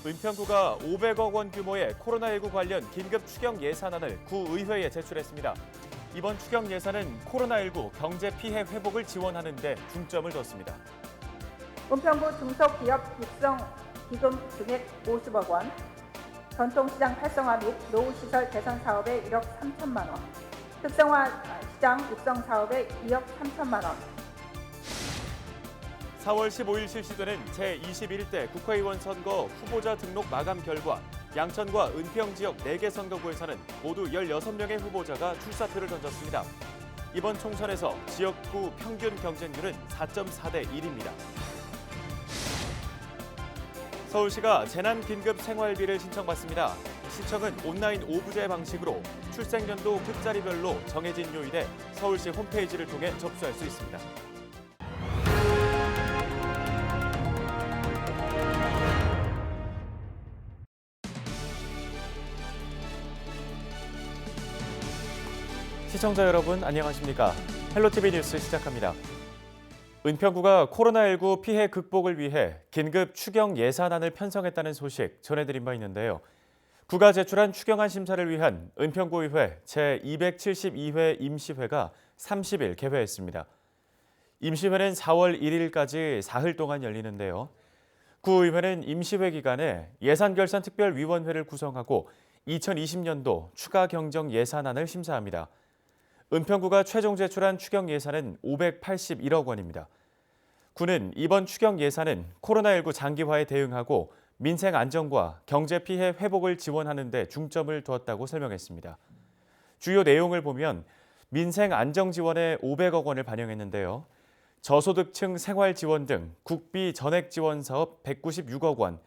은평구가 500억 원 규모의 코로나19 관련 긴급 추경 예산안을 구의회에 제출했습니다. 이번 추경 예산은 코로나19 경제 피해 회복을 지원하는 데 중점을 뒀습니다. 은평구 중소기업 육성 기금 증액 50억 원, 전통시장 활성화 및 노후시설 개선 사업에 1억 3천만 원, 특성화 시장 육성 사업에 2억 3천만 원. 4월 15일 실시되는 제21대 국회의원 선거 후보자 등록 마감 결과 양천과 은평 지역 4개 선거구에서는 모두 16명의 후보자가 출사표를 던졌습니다. 이번 총선에서 지역구 평균 경쟁률은 4.4대 1입니다. 서울시가 재난긴급 생활비를 신청받습니다. 신청은 온라인 오부제 방식으로 출생연도 끝자리별로 정해진 요일에 서울시 홈페이지를 통해 접수할 수 있습니다. 시청자 여러분 안녕하십니까? 헬로티비 뉴스 시작합니다. 은평구가 코로나19 피해 극복을 위해 긴급 추경 예산안을 편성했다는 소식 전해드린 바 있는데요. 구가 제출한 추경안 심사를 위한 은평구의회 제272회 임시회가 30일 개회했습니다. 임시회는 4월 1일까지 사흘 동안 열리는데요. 구의회는 임시회 기간에 예산결산특별위원회를 구성하고 2020년도 추가 경정 예산안을 심사합니다. 은평구가 최종 제출한 추경 예산은 581억 원입니다. 구는 이번 추경 예산은 코로나19 장기화에 대응하고 민생 안정과 경제 피해 회복을 지원하는 데 중점을 두었다고 설명했습니다. 주요 내용을 보면 민생 안정 지원에 500억 원을 반영했는데요. 저소득층 생활 지원 등 국비 전액 지원 사업 196억 원,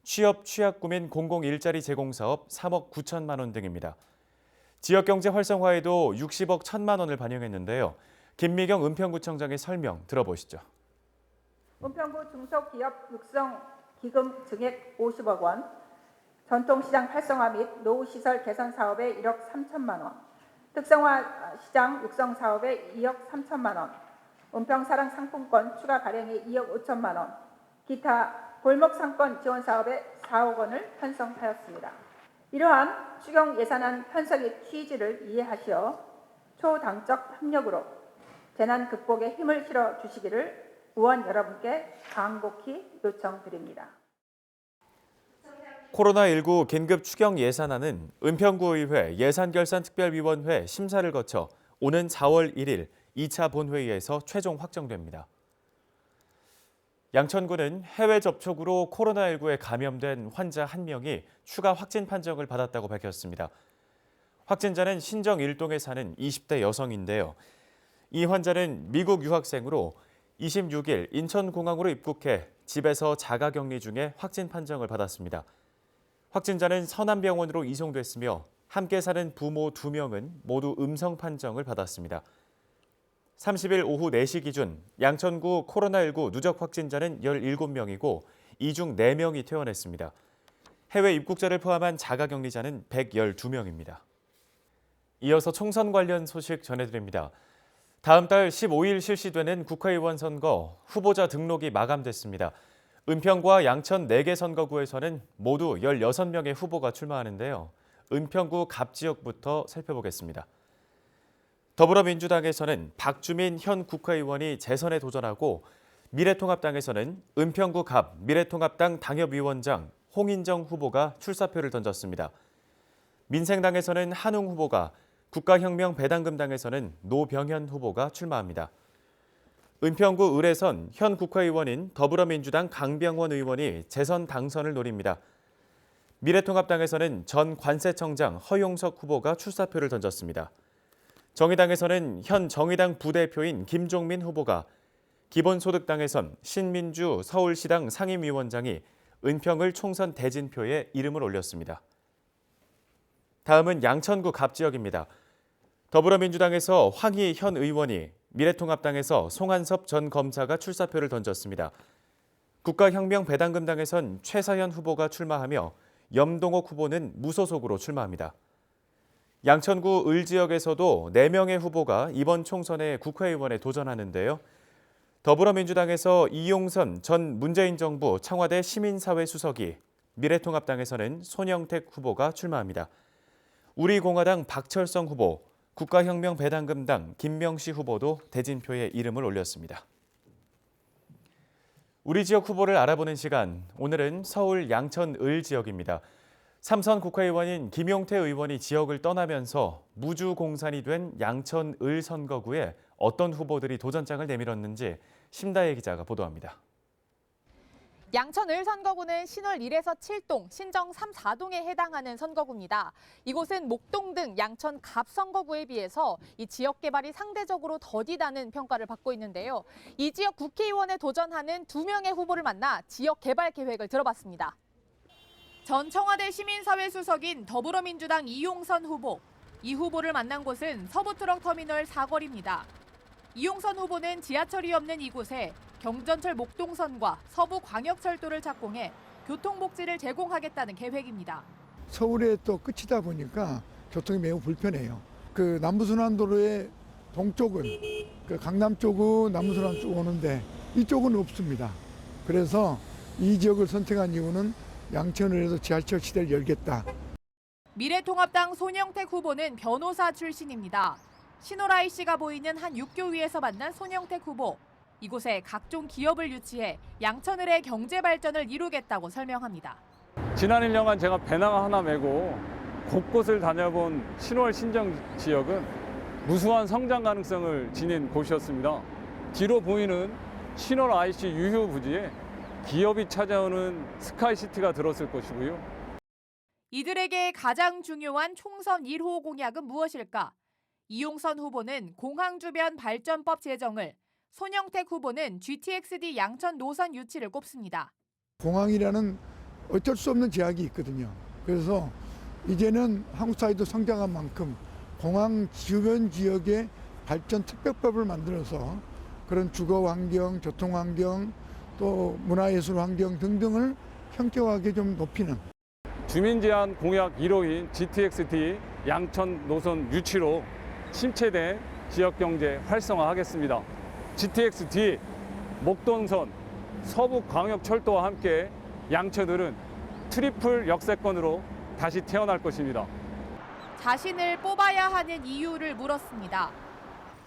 취업 취약구민 공공 일자리 제공 사업 3억 9천만 원 등입니다. 지역경제 활성화에도 60억 1천만 원을 반영했는데요. 김미경 은평구청장의 설명 들어보시죠. 은평구 중소기업 육성 기금 증액 50억 원, 전통시장 활성화 및 노후시설 개선 사업에 1억 3천만 원, 특성화 시장 육성 사업에 2억 3천만 원, 은평사랑 상품권 추가 발행에 2억 5천만 원, 기타 골목상권 지원 사업에 4억 원을 편성하였습니다. 이러한 추경 예산안 편성의 취지를 이해하시어 초당적 협력으로 재난 극복에 힘을 실어 주시기를 의원 여러분께 간곡히 요청드립니다. 코로나19 긴급 추경 예산안은 은평구의회 예산결산특별위원회 심사를 거쳐 오는 4월 1일 2차 본회의에서 최종 확정됩니다. 양천구는 해외 접촉으로 코로나19에 감염된 환자 1명이 추가 확진 판정을 받았다고 밝혔습니다. 확진자는 신정 일동에 사는 20대 여성인데요. 이 환자는 미국 유학생으로 26일 인천공항으로 입국해 집에서 자가격리 중에 확진 판정을 받았습니다. 확진자는 서남병원으로 이송됐으며 함께 사는 부모 2명은 모두 음성 판정을 받았습니다. 30일 오후 4시 기준 양천구 코로나19 누적 확진자는 17명이고 이 중 4명이 퇴원했습니다. 해외 입국자를 포함한 자가격리자는 112명입니다. 이어서 총선 관련 소식 전해드립니다. 다음 달 15일 실시되는 국회의원 선거 후보자 등록이 마감됐습니다. 은평구와 양천 4개 선거구에서는 모두 16명의 후보가 출마하는데요. 은평구 갑 지역부터 살펴보겠습니다. 더불어민주당에서는 박주민 현 국회의원이 재선에 도전하고 미래통합당에서는 은평구 갑 미래통합당 당협위원장 홍인정 후보가 출사표를 던졌습니다. 민생당에서는 한웅 후보가, 국가혁명배당금당에서는 노병현 후보가 출마합니다. 은평구 을에선 현 국회의원인 더불어민주당 강병원 의원이 재선 당선을 노립니다. 미래통합당에서는 전 관세청장 허용석 후보가 출사표를 던졌습니다. 정의당에서는 현 정의당 부대표인 김종민 후보가, 기본소득당에선 신민주 서울시당 상임위원장이 은평을 총선 대진표에 이름을 올렸습니다. 다음은 양천구 갑 지역입니다. 더불어민주당에서 황희 현 의원이, 미래통합당에서 송한섭 전 검사가 출사표를 던졌습니다. 국가혁명배당금당에선 최사현 후보가 출마하며 염동옥 후보는 무소속으로 출마합니다. 양천구 을 지역에서도 4명의 후보가 이번 총선에 국회의원에 도전하는데요. 더불어민주당에서 이용선 전 문재인 정부 청와대 시민사회 수석이, 미래통합당에서는 손영택 후보가 출마합니다. 우리공화당 박철성 후보, 국가혁명배당금당 김명시 후보도 대진표에 이름을 올렸습니다. 우리 지역 후보를 알아보는 시간, 오늘은 서울 양천을 지역입니다. 삼선 국회의원인 김용태 의원이 지역을 떠나면서 무주공산이 된 양천을 선거구에 어떤 후보들이 도전장을 내밀었는지 심다혜 기자가 보도합니다. 양천을 선거구는 신월 1에서 7동, 신정 3, 4동에 해당하는 선거구입니다. 이곳은 목동 등 양천 갑 선거구에 비해서 이 지역 개발이 상대적으로 더디다는 평가를 받고 있는데요. 이 지역 국회의원에 도전하는 2명의 후보를 만나 지역 개발 계획을 들어봤습니다. 전 청와대 시민사회 수석인 더불어민주당 이용선 후보. 이 후보를 만난 곳은 서부트럭터미널 사거리입니다. 이용선 후보는 지하철이 없는 이곳에 경전철 목동선과 서부광역철도를 착공해 교통복지를 제공하겠다는 계획입니다. 서울의 또 끝이다 보니까 교통이 매우 불편해요. 그 남부순환도로의 동쪽은 강남 쪽은 남부순환 쪽 오는데 이쪽은 없습니다. 그래서 이 지역을 선택한 이유는 양천을에서 지하철 시대를 열겠다. 미래통합당 손영택 후보는 변호사 출신입니다. 신호라이 씨가 보이는 한 육교 위에서 만난 손영택 후보. 이곳에 각종 기업을 유치해 양천을의 경제 발전을 이루겠다고 설명합니다. 지난 1년간 제가 배낭 하나 메고 곳곳을 다녀본 신월 신정 지역은 무수한 성장 가능성을 지닌 곳이었습니다. 뒤로 보이는 신월 IC 유휴 부지에 기업이 찾아오는 스카이시티가 들었을 것이고요. 이들에게 가장 중요한 총선 1호 공약은 무엇일까? 이용선 후보는 공항 주변 발전법 제정을, 손영택 후보는 GTX-D 양천 노선 유치를 꼽습니다. 공항이라는 어쩔 수 없는 제약이 있거든요. 그래서 이제는 한국 사회도 성장한 만큼 공항 주변 지역의 발전 특별법을 만들어서 그런 주거 환경, 교통 환경, 또 문화예술 환경 등등을 현격하게 좀 높이는. 주민 제한 공약 1호인 GTX-D 양천 노선 유치로 침체된 지역 경제 활성화하겠습니다. GTX-D, 목동선, 서부광역철도와 함께 양천을은 트리플 역세권으로 다시 태어날 것입니다. 자신을 뽑아야 하는 이유를 물었습니다.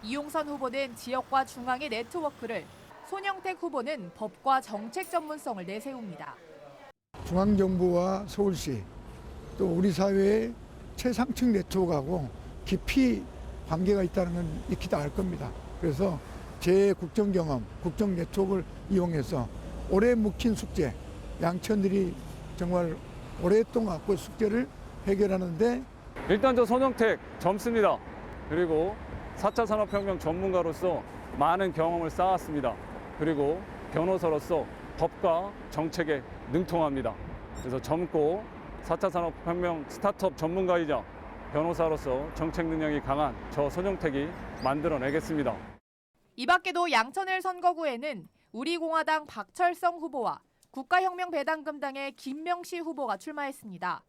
이용선 후보는 지역과 중앙의 네트워크를, 손영택 후보는 법과 정책 전문성을 내세웁니다. 중앙정부와 서울시 또 우리 사회의 최상층 네트워크하고 깊이 관계가 있다는 건 익히다 알 겁니다. 그래서 제 국정 경험, 국정 네트워크를 이용해서 오래 묵힌 숙제, 양천들이 정말 오랫동안 그 숙제를 해결하는데 일단 저 손영택 젊습니다. 그리고 4차 산업혁명 전문가로서 많은 경험을 쌓았습니다. 그리고 변호사로서 법과 정책에 능통합니다. 그래서 젊고 4차 산업혁명 스타트업 전문가이자 변호사로서 정책 능력이 강한 저 손영택이 만들어내겠습니다. 이 밖에도 양천을 선거구에는 우리공화당 박철성 후보와 국가혁명배당금당의 김명시 후보가 출마했습니다.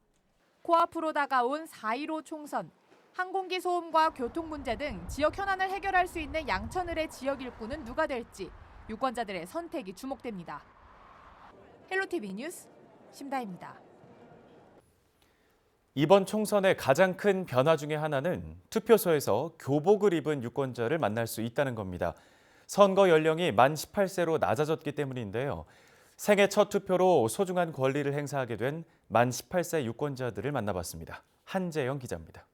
코앞으로 다가온 4.15 총선, 항공기 소음과 교통 문제 등 지역 현안을 해결할 수 있는 양천을의 지역 일꾼은 누가 될지 유권자들의 선택이 주목됩니다. 헬로티비 뉴스 심다혜입니다. 이번 총선의 가장 큰 변화 중에 하나는 투표소에서 교복을 입은 유권자를 만날 수 있다는 겁니다. 선거 연령이 만 18세로 낮아졌기 때문인데요. 생애 첫 투표로 소중한 권리를 행사하게 된 만 18세 유권자들을 만나봤습니다. 한재영 기자입니다.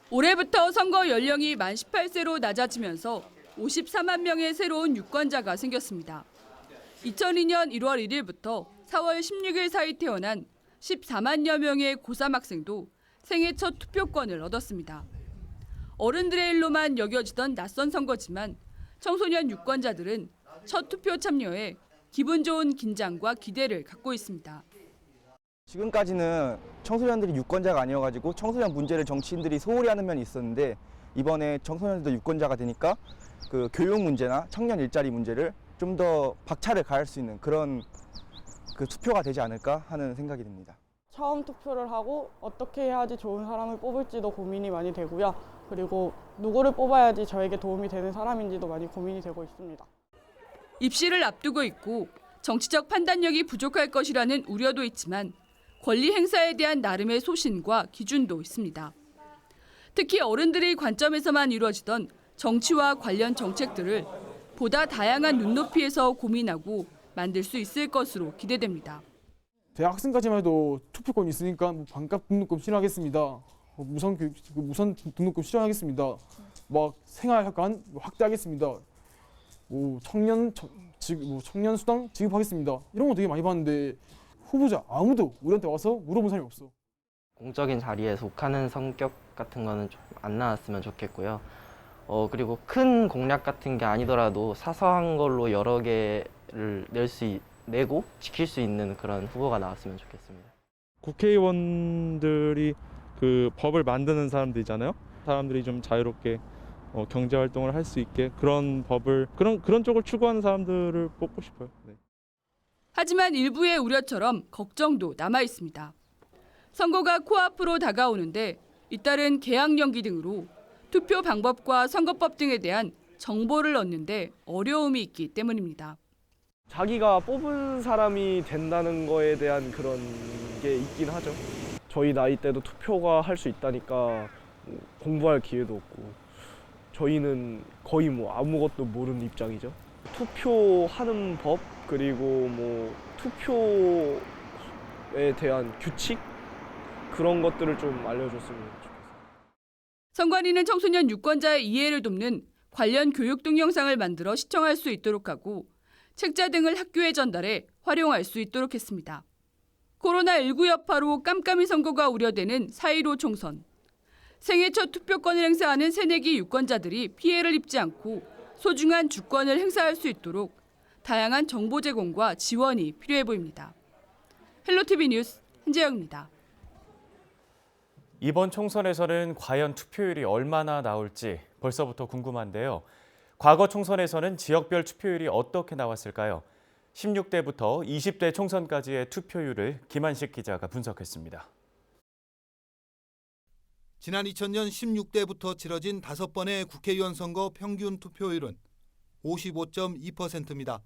올해부터 선거 연령이 만 18세로 낮아지면서 54만 명의 새로운 유권자가 생겼습니다. 2002년 1월 1일부터 4월 16일 사이 태어난 14만여 명의 고3 학생도 생애 첫 투표권을 얻었습니다. 어른들의 일로만 여겨지던 낯선 선거지만 청소년 유권자들은 첫 투표 참여에 기분 좋은 긴장과 기대를 갖고 있습니다. 지금까지는 청소년들이 유권자가 아니어가지고 청소년 문제를 정치인들이 소홀히 하는 면이 있었는데 이번에 청소년들도 유권자가 되니까 그 교육 문제나 청년 일자리 문제를 좀 더 박차를 가할 수 있는 그런 그 투표가 되지 않을까 하는 생각이 듭니다. 처음 투표를 하고 어떻게 해야지 좋은 사람을 뽑을지도 고민이 많이 되고요. 그리고 누구를 뽑아야지 저에게 도움이 되는 사람인지도 많이 고민이 되고 있습니다. 입시를 앞두고 있고 정치적 판단력이 부족할 것이라는 우려도 있지만 권리 행사에 대한 나름의 소신과 기준도 있습니다. 특히 어른들의 관점에서만 이루어지던 정치와 관련 정책들을 보다 다양한 눈높이에서 고민하고 만들 수 있을 것으로 기대됩니다. 대학생까지만 해도 투표권이 있으니까 반값 등록금 실현하겠습니다. 무선 등록금 실현하겠습니다. 막 생활학관 확대하겠습니다. 청년 수당 지급하겠습니다. 이런 거 되게 많이 봤는데 후보자 아무도 우리한테 와서 물어본 사람이 없어. 공적인 자리에 속하는 성격 같은 거는 좀 안 나왔으면 좋겠고요. 그리고 큰 공약 같은 게 아니더라도 사소한 걸로 여러 개를 내고 지킬 수 있는 그런 후보가 나왔으면 좋겠습니다. 국회의원들이 그 법을 만드는 사람들이잖아요. 사람들이 좀 자유롭게 경제 활동을 할 수 있게 그런 법을 그런 쪽을 추구하는 사람들을 뽑고 싶어요. 네. 하지만 일부의 우려처럼 걱정도 남아 있습니다. 선거가 코앞으로 다가오는데 잇따른 개학 연기 등으로 투표 방법과 선거법 등에 대한 정보를 얻는데 어려움이 있기 때문입니다. 자기가 뽑은 사람이 된다는 거에 대한 그런 게 있긴 하죠. 저희 나이 때도 투표가 할 수 있다니까 공부할 기회도 없고 저희는 거의 아무것도 모르는 입장이죠. 투표하는 법 그리고 투표에 대한 규칙 그런 것들을 좀 알려줬으면 좋겠어요. 선관위는 청소년 유권자의 이해를 돕는 관련 교육 동영상을 만들어 시청할 수 있도록 하고 책자 등을 학교에 전달해 활용할 수 있도록 했습니다. 코로나19 여파로 깜깜이 선거가 우려되는 4.15 총선. 생애 첫 투표권을 행사하는 새내기 유권자들이 피해를 입지 않고 소중한 주권을 행사할 수 있도록 다양한 정보 제공과 지원이 필요해 보입니다. 헬로티비 뉴스 한재영입니다. 이번 총선에서는 과연 투표율이 얼마나 나올지 벌써부터 궁금한데요. 과거 총선에서는 지역별 투표율이 어떻게 나왔을까요? 16대부터 20대 총선까지의 투표율을 김한식 기자가 분석했습니다. 지난 2000년 16대부터 치러진 5번의 국회의원 선거 평균 투표율은 55.2%입니다.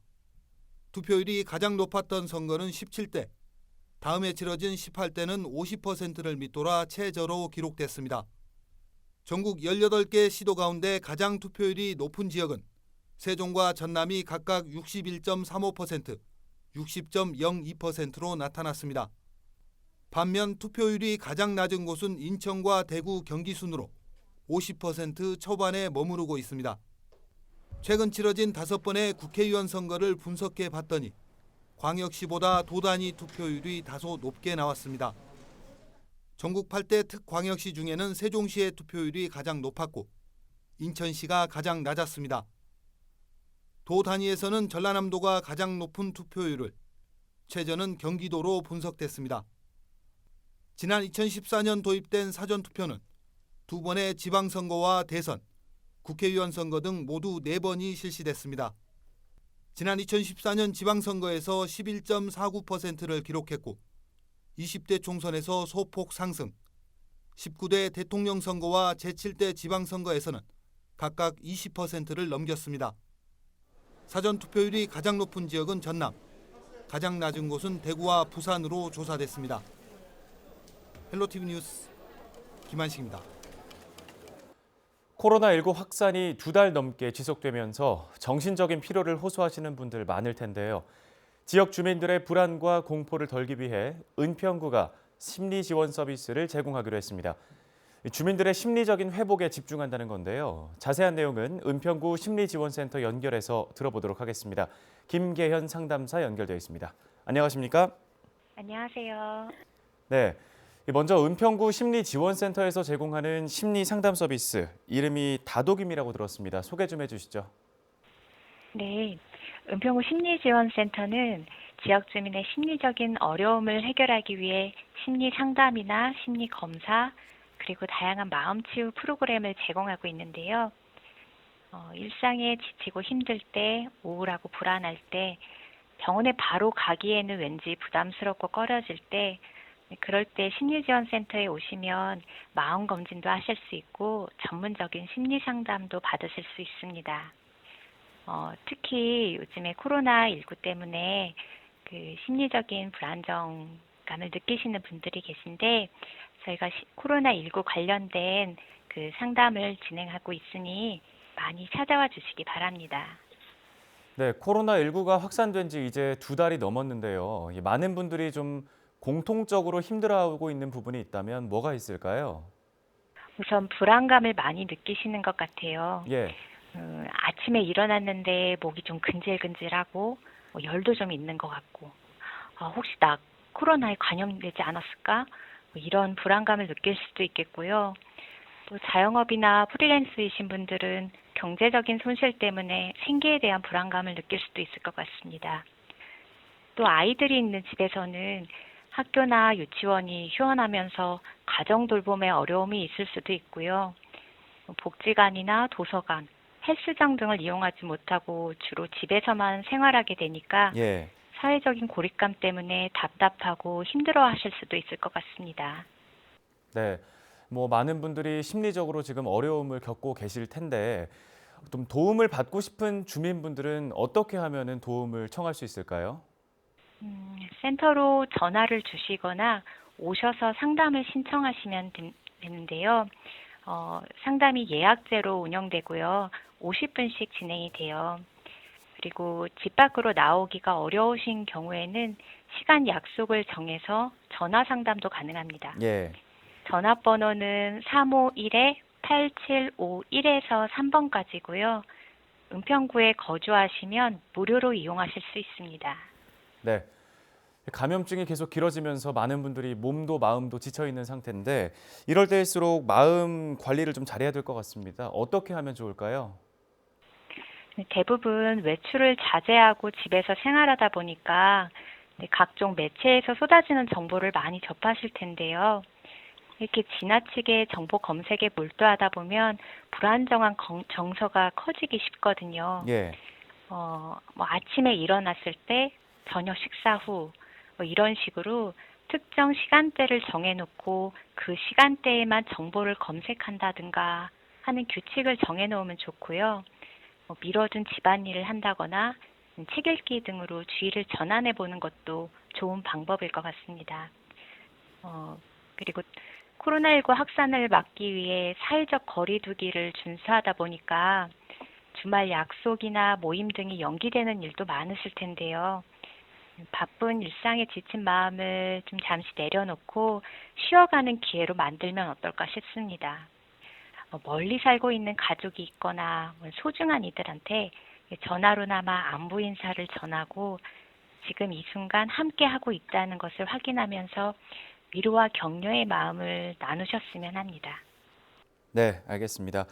투표율이 가장 높았던 선거는 17대, 다음에 치러진 18대는 50%를 밑돌아 최저로 기록됐습니다. 전국 18개 시도 가운데 가장 투표율이 높은 지역은 세종과 전남이 각각 61.35%, 60.02%로 나타났습니다. 반면 투표율이 가장 낮은 곳은 인천과 대구, 경기 순으로 50% 초반에 머무르고 있습니다. 최근 치러진 5번의 국회의원 선거를 분석해 봤더니 광역시보다 도단위 투표율이 다소 높게 나왔습니다. 전국 8대 특광역시 중에는 세종시의 투표율이 가장 높았고 인천시가 가장 낮았습니다. 도 단위에서는 전라남도가 가장 높은 투표율을, 최저는 경기도로 분석됐습니다. 지난 2014년 도입된 사전투표는 2번의 지방선거와 대선, 국회의원 선거 등 모두 4번이 실시됐습니다. 지난 2014년 지방선거에서 11.49%를 기록했고 20대 총선에서 소폭 상승, 19대 대통령 선거와 제7대 지방선거에서는 각각 20%를 넘겼습니다. 사전투표율이 가장 높은 지역은 전남, 가장 낮은 곳은 대구와 부산으로 조사됐습니다. 헬로티비 뉴스 김한식입니다. 코로나19 확산이 2달 넘게 지속되면서 정신적인 피로를 호소하시는 분들 많을 텐데요. 지역 주민들의 불안과 공포를 덜기 위해 은평구가 심리 지원 서비스를 제공하기로 했습니다. 주민들의 심리적인 회복에 집중한다는 건데요. 자세한 내용은 은평구 심리지원센터 연결해서 들어보도록 하겠습니다. 김계현 상담사 연결되어 있습니다. 안녕하십니까? 안녕하세요. 네. 먼저 은평구 심리지원센터에서 제공하는 심리 상담 서비스, 이름이 다독임이라고 들었습니다. 소개 좀 해주시죠. 네, 은평구 심리지원센터는 지역 주민의 심리적인 어려움을 해결하기 위해 심리 상담이나 심리 검사, 그리고 다양한 마음치유 프로그램을 제공하고 있는데요. 일상에 지치고 힘들 때, 우울하고 불안할 때, 병원에 바로 가기에는 왠지 부담스럽고 꺼려질 때, 그럴 때 심리지원센터에 오시면 마음검진도 하실 수 있고 전문적인 심리상담도 받으실 수 있습니다. 특히 요즘에 코로나19 때문에 그 심리적인 불안정감을 느끼시는 분들이 계신데 저희가 코로나19 관련된 그 상담을 진행하고 있으니 많이 찾아와 주시기 바랍니다. 네, 코로나19가 확산된 지 이제 2달이 넘었는데요. 많은 분들이 좀 공통적으로 힘들어하고 있는 부분이 있다면 뭐가 있을까요? 우선 불안감을 많이 느끼시는 것 같아요. 예, 아침에 일어났는데 목이 좀 근질근질하고 열도 좀 있는 것 같고 혹시 나 코로나에 감염되지 않았을까? 이런 불안감을 느낄 수도 있겠고요. 또 자영업이나 프리랜서이신 분들은 경제적인 손실 때문에 생계에 대한 불안감을 느낄 수도 있을 것 같습니다. 또 아이들이 있는 집에서는 학교나 유치원이 휴원하면서 가정 돌봄에 어려움이 있을 수도 있고요. 복지관이나 도서관, 헬스장 등을 이용하지 못하고 주로 집에서만 생활하게 되니까 예. 사회적인 고립감 때문에 답답하고 힘들어하실 수도 있을 것 같습니다. 네, 뭐 많은 분들이 심리적으로 지금 어려움을 겪고 계실 텐데 좀 도움을 받고 싶은 주민분들은 어떻게 하면은 도움을 청할 수 있을까요? 센터로 전화를 주시거나 오셔서 상담을 신청하시면 되는데요. 상담이 예약제로 운영되고요. 50분씩 진행이 돼요. 그리고 집 밖으로 나오기가 어려우신 경우에는 시간 약속을 정해서 전화 상담도 가능합니다. 예. 전화번호는 351-8751에서 3번까지고요. 은평구에 거주하시면 무료로 이용하실 수 있습니다. 네. 감염증이 계속 길어지면서 많은 분들이 몸도 마음도 지쳐 있는 상태인데 이럴 때일수록 마음 관리를 좀 잘해야 될 것 같습니다. 어떻게 하면 좋을까요? 대부분 외출을 자제하고 집에서 생활하다 보니까 각종 매체에서 쏟아지는 정보를 많이 접하실 텐데요. 이렇게 지나치게 정보 검색에 몰두하다 보면 불안정한 정서가 커지기 쉽거든요. 예. 아침에 일어났을 때, 저녁 식사 후 이런 식으로 특정 시간대를 정해놓고 그 시간대에만 정보를 검색한다든가 하는 규칙을 정해놓으면 좋고요. 미뤄둔 집안일을 한다거나 책 읽기 등으로 주의를 전환해 보는 것도 좋은 방법일 것 같습니다. 그리고 코로나19 확산을 막기 위해 사회적 거리 두기를 준수하다 보니까 주말 약속이나 모임 등이 연기되는 일도 많으실 텐데요. 바쁜 일상에 지친 마음을 좀 잠시 내려놓고 쉬어가는 기회로 만들면 어떨까 싶습니다. 멀리 살고 있는 가족이 있거나 소중한 이들한테 전화로나마 안부 인사를 전하고 지금 이 순간 함께 하고 있다는 것을 확인하면서 위로와 격려의 마음을 나누셨으면 합니다. 네, 알겠습니다.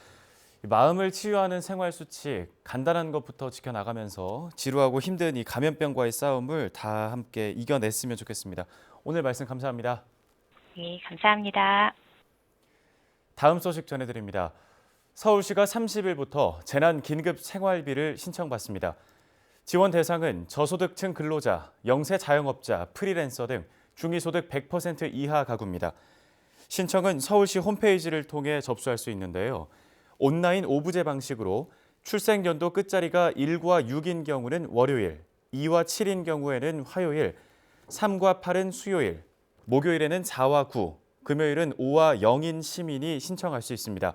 마음을 치유하는 생활 수칙, 간단한 것부터 지켜나가면서 지루하고 힘든 이 감염병과의 싸움을 다 함께 이겨냈으면 좋겠습니다. 오늘 말씀 감사합니다. 네, 감사합니다. 다음 소식 전해드립니다. 서울시가 30일부터 재난 긴급 생활비를 신청받습니다. 지원 대상은 저소득층 근로자, 영세 자영업자, 프리랜서 등 중위소득 100% 이하 가구입니다. 신청은 서울시 홈페이지를 통해 접수할 수 있는데요. 온라인 오부제 방식으로 출생연도 끝자리가 1과 6인 경우는 월요일, 2와 7인 경우에는 화요일, 3과 8은 수요일, 목요일에는 4와 9, 금요일은 5와 0인 시민이 신청할 수 있습니다.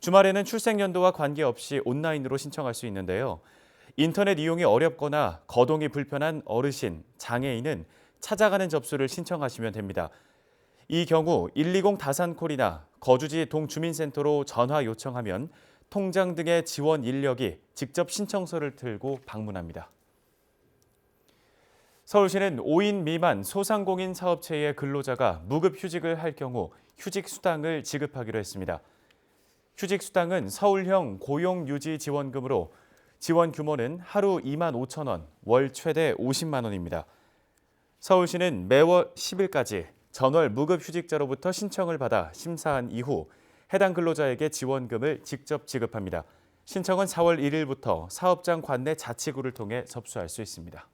주말에는 출생연도와 관계없이 온라인으로 신청할 수 있는데요. 인터넷 이용이 어렵거나 거동이 불편한 어르신, 장애인은 찾아가는 접수를 신청하시면 됩니다. 이 경우 120 다산콜이나 거주지 동주민센터로 전화 요청하면 통장 등의 지원 인력이 직접 신청서를 들고 방문합니다. 서울시는 5인 미만 소상공인 사업체의 근로자가 무급 휴직을 할 경우 휴직 수당을 지급하기로 했습니다. 휴직 수당은 서울형 고용유지지원금으로 지원 규모는 하루 2만 5천 원, 월 최대 50만 원입니다. 서울시는 매월 10일까지 전월 무급 휴직자로부터 신청을 받아 심사한 이후 해당 근로자에게 지원금을 직접 지급합니다. 신청은 4월 1일부터 사업장 관내 자치구를 통해 접수할 수 있습니다.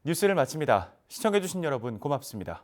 뉴스를 마칩니다. 시청해주신 여러분 고맙습니다.